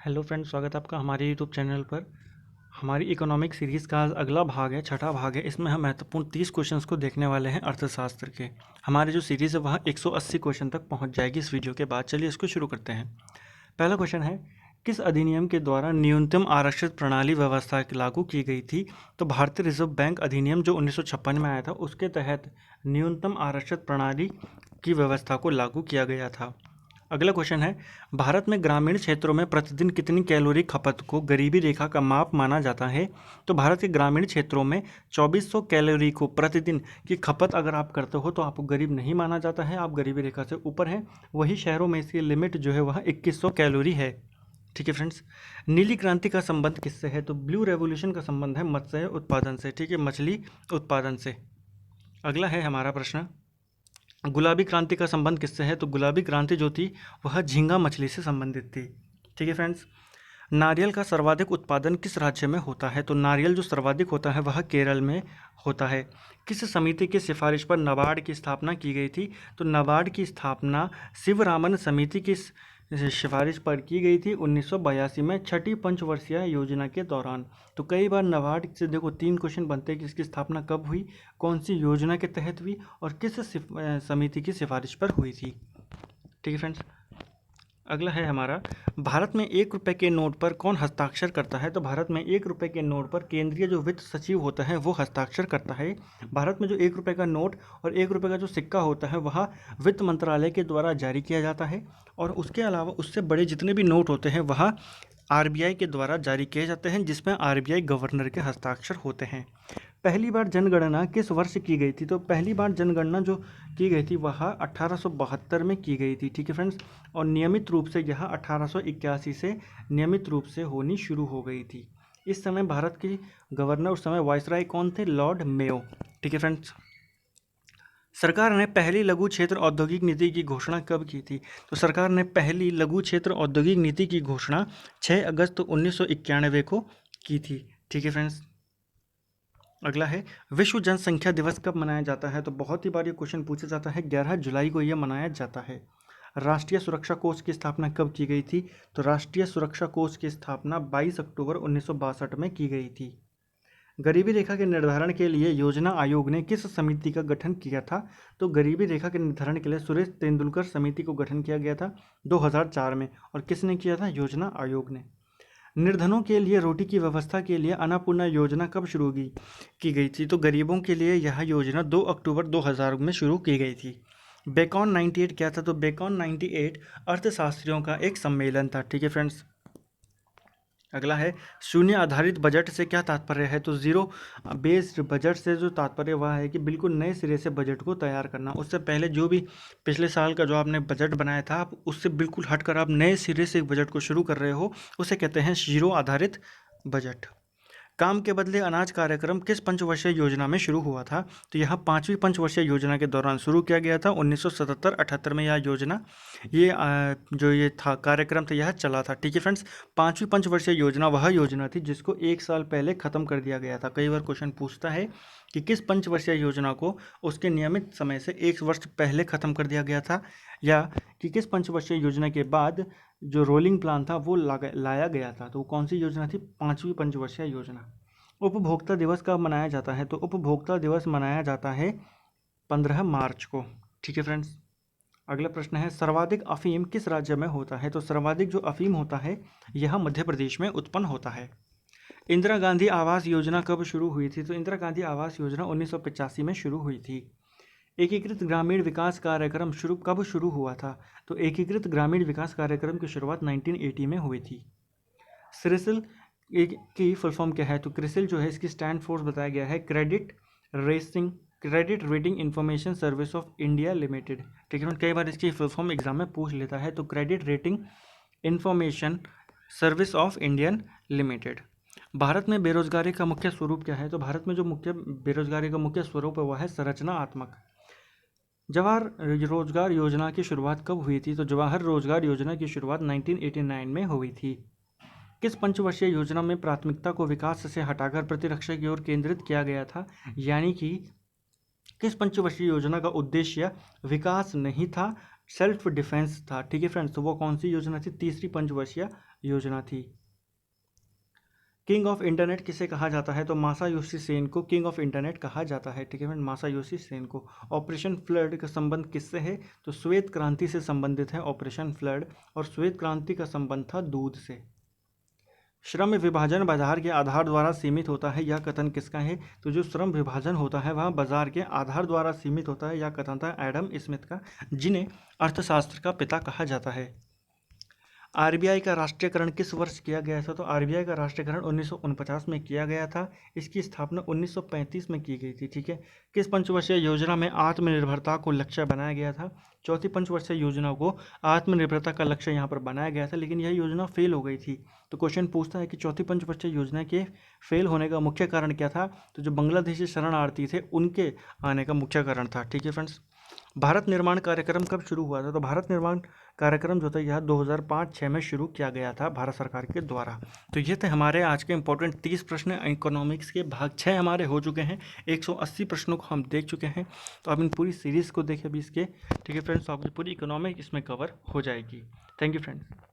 Hello friends, स्वागत है आपका हमारे यूट्यूब चैनल पर। हमारी इकोनॉमिक सीरीज़ का आज अगला भाग है, छठा भाग है। इसमें हम महत्वपूर्ण 30 क्वेश्चंस को देखने वाले हैं अर्थशास्त्र के। हमारी जो सीरीज़ है वह 180 क्वेश्चन तक पहुंच जाएगी इस वीडियो के बाद। चलिए इसको शुरू करते हैं। पहला क्वेश्चन है, किस अधिनियम के द्वारा न्यूनतम आरक्षित प्रणाली व्यवस्था लागू की गई थी? तो भारतीय रिजर्व बैंक अधिनियम जो 1956 में आया था, उसके तहत न्यूनतम आरक्षित प्रणाली की व्यवस्था को लागू किया गया था। अगला क्वेश्चन है, भारत में ग्रामीण क्षेत्रों में प्रतिदिन कितनी कैलोरी खपत को गरीबी रेखा का माप माना जाता है? तो भारत के ग्रामीण क्षेत्रों में 2400 कैलोरी को प्रतिदिन की खपत अगर आप करते हो तो आपको गरीब नहीं माना जाता है, आप गरीबी रेखा से ऊपर हैं। वही शहरों में इसकी लिमिट जो है वह 2100 कैलोरी है। ठीक है फ्रेंड्स। नीली क्रांति का संबंध किससे है? तो ब्लू रेवोल्यूशन का संबंध है मत्स्य उत्पादन से। ठीक है, मछली उत्पादन से। अगला है हमारा प्रश्न, गुलाबी क्रांति का संबंध किससे है? तो गुलाबी क्रांति जो थी वह झींगा मछली से संबंधित थी। ठीक है फ्रेंड्स। नारियल का सर्वाधिक उत्पादन किस राज्य में होता है? तो नारियल जो सर्वाधिक होता है वह केरल में होता है। किस समिति की सिफारिश पर नाबार्ड की स्थापना की गई थी? तो नाबार्ड की स्थापना शिवरामन समिति की सिफारिश पर की गई थी 1982 में, छठी पंचवर्षीय योजना के दौरान। तो कई बार नाबार्ड से देखो 3 क्वेश्चन बनते हैं कि इसकी स्थापना कब हुई, कौन सी योजना के तहत हुई और किस समिति की सिफारिश पर हुई थी। ठीक है फ्रेंड्स। अगला है हमारा, भारत में 1 रुपये के नोट पर कौन हस्ताक्षर करता है? तो भारत में 1 रुपये के नोट पर केंद्रीय जो वित्त सचिव होता है वो हस्ताक्षर करता है। भारत में जो 1 रुपये का नोट और 1 रुपये का जो सिक्का होता है वह वित्त मंत्रालय के द्वारा जारी किया जाता है, और उसके अलावा उससे बड़े जितने भी नोट होते हैं वह आरबीआई के द्वारा जारी किए जाते हैं, जिसमें आरबीआई गवर्नर के हस्ताक्षर होते हैं। पहली बार जनगणना किस वर्ष की गई थी? तो पहली बार जनगणना जो की गई थी वह 1872 में की गई थी। ठीक है फ्रेंड्स। और नियमित रूप से यह 1881 से नियमित रूप से होनी शुरू हो गई थी। इस समय भारत के गवर्नर उस समय वायसराय कौन थे? Lord Mayo. ठीक है फ्रेंड्स। सरकार ने पहली लघु क्षेत्र औद्योगिक नीति की घोषणा कब की थी? तो सरकार ने पहली लघु क्षेत्र औद्योगिक नीति की घोषणा 6 अगस्त 1991 को की थी। ठीक है फ्रेंड्स। अगला है, विश्व जनसंख्या दिवस कब मनाया जाता है? तो बहुत ही बार ये क्वेश्चन पूछा जाता है। 11 जुलाई को यह मनाया जाता है। राष्ट्रीय सुरक्षा कोष की स्थापना कब की गई थी? तो राष्ट्रीय सुरक्षा कोष की स्थापना 22 अक्टूबर 1962 में की गई थी। गरीबी रेखा के निर्धारण के लिए योजना आयोग ने किस समिति का गठन किया था? तो गरीबी रेखा के निर्धारण के लिए सुरेश तेंदुलकर समिति को गठन किया गया था 2004 में। और किसने किया था? योजना आयोग ने। निर्धनों के लिए रोटी की व्यवस्था के लिए अन्नपूर्णा योजना कब शुरू की गई थी? तो गरीबों के लिए यह योजना 2 अक्टूबर 2000 में शुरू की गई थी। बेकॉन 98 क्या था? तो बेकॉन 98 अर्थशास्त्रियों का एक सम्मेलन था। ठीक है फ्रेंड्स। अगला है, शून्य आधारित बजट से क्या तात्पर्य है? तो जीरो बेस्ड बजट से जो तात्पर्य वह है कि बिल्कुल नए सिरे से बजट को तैयार करना। उससे पहले जो भी पिछले साल का जो आपने बजट बनाया था, आप उससे बिल्कुल हटकर आप नए सिरे से एक बजट को शुरू कर रहे हो, उसे कहते हैं जीरो आधारित बजट। काम के बदले अनाज कार्यक्रम किस पंचवर्षीय योजना में शुरू हुआ था? तो यह 5वीं पंचवर्षीय योजना के दौरान शुरू किया गया था। 1977-78 में यह योजना जो ये था कार्यक्रम था यह चला था। ठीक है फ्रेंड्स। 5वीं पंचवर्षीय योजना वह योजना थी जिसको 1 साल पहले ख़त्म कर दिया गया था। कई बार क्वेश्चन पूछता है कि किस पंचवर्षीय योजना को उसके नियमित समय से 1 वर्ष पहले ख़त्म कर दिया गया था, या कि किस पंचवर्षीय योजना के बाद जो रोलिंग प्लान था वो लाया गया था। तो वो कौन सी योजना थी? 5वीं पंचवर्षीय योजना। उपभोक्ता दिवस कब मनाया जाता है? तो उपभोक्ता दिवस मनाया जाता है 15 मार्च को। ठीक है फ्रेंड्स। अगला प्रश्न है, सर्वाधिक अफीम किस राज्य में होता है? तो सर्वाधिक जो अफीम होता है यह मध्य प्रदेश में उत्पन्न होता है। इंदिरा गांधी आवास योजना कब शुरू हुई थी? तो इंदिरा गांधी आवास योजना 1985 में शुरू हुई थी। एकीकृत ग्रामीण विकास कार्यक्रम कब शुरू हुआ था? तो एकीकृत ग्रामीण विकास कार्यक्रम की शुरुआत 1980 में हुई थी। क्रिसिल की फुल फॉर्म क्या है? तो क्रिसिल जो है इसकी स्टैंड फोर्स बताया गया है credit rating information service of India limited. ठीक है, कई बार इसकी फुल फॉर्म एग्जाम में पूछ लेता है। तो credit rating information service of Indian limited. Bharat में बेरोजगारी का मुख्य स्वरूप क्या है? तो भारत में जो बेरोजगारी का मुख्य स्वरूप है वह है संरचनात्मक। जवाहर रोजगार योजना की शुरुआत कब हुई थी? तो जवाहर रोजगार योजना की शुरुआत 1989 में हुई थी। किस पंचवर्षीय योजना में प्राथमिकता को विकास से हटाकर प्रतिरक्षा की ओर केंद्रित किया गया था? यानी कि किस पंचवर्षीय योजना का उद्देश्य विकास नहीं था, सेल्फ डिफेंस था। ठीक है फ्रेंड्स, तो वो कौन सी योजना थी? तीसरी पंचवर्षीय योजना थी। किंग ऑफ इंटरनेट किसे कहा जाता है? तो मासायोशी सेन को किंग ऑफ इंटरनेट कहा जाता है। ठीक है फ्रेंड, मासायोशी सेन को। ऑपरेशन फ्लड का संबंध किससे है? तो श्वेत क्रांति से संबंधित है ऑपरेशन फ्लड, और श्वेत क्रांति का संबंध था दूध से। श्रम विभाजन बाजार के आधार द्वारा सीमित होता है, यह कथन किसका है? तो जो श्रम विभाजन होता है वह बाजार के आधार द्वारा सीमित होता है, यह कथन था एडम स्मिथ का, जिन्हें अर्थशास्त्र का पिता कहा जाता है। आरबीआई का राष्ट्रीयकरण किस वर्ष किया गया था? तो आरबीआई का राष्ट्रीयकरण 1949 में किया गया था। इसकी स्थापना 1935 में की गई थी। ठीक है। किस पंचवर्षीय योजना में आत्मनिर्भरता को लक्ष्य बनाया गया था? चौथी पंचवर्षीय योजना को आत्मनिर्भरता का लक्ष्य यहाँ पर बनाया गया था, लेकिन यह योजना फेल हो गई थी। तो क्वेश्चन पूछता है कि चौथी पंचवर्षीय योजना के फेल होने का मुख्य कारण क्या था? तो जो बांग्लादेशी शरणार्थी थे उनके आने का मुख्य कारण था। ठीक है फ्रेंड्स। भारत निर्माण कार्यक्रम कब शुरू हुआ था? तो भारत निर्माण कार्यक्रम जो था यह 2005-06 में शुरू किया गया था भारत सरकार के द्वारा। तो ये थे हमारे आज के इंपॉर्टेंट 30 प्रश्न इकोनॉमिक्स के। भाग 6 हमारे हो चुके हैं, 180 प्रश्नों को हम देख चुके हैं। तो आप इन पूरी सीरीज़ को देखें अभी इसके। ठीक है फ्रेंड्स, तो आपकी पूरी इकोनॉमिक इसमें कवर हो जाएगी। Thank you friends.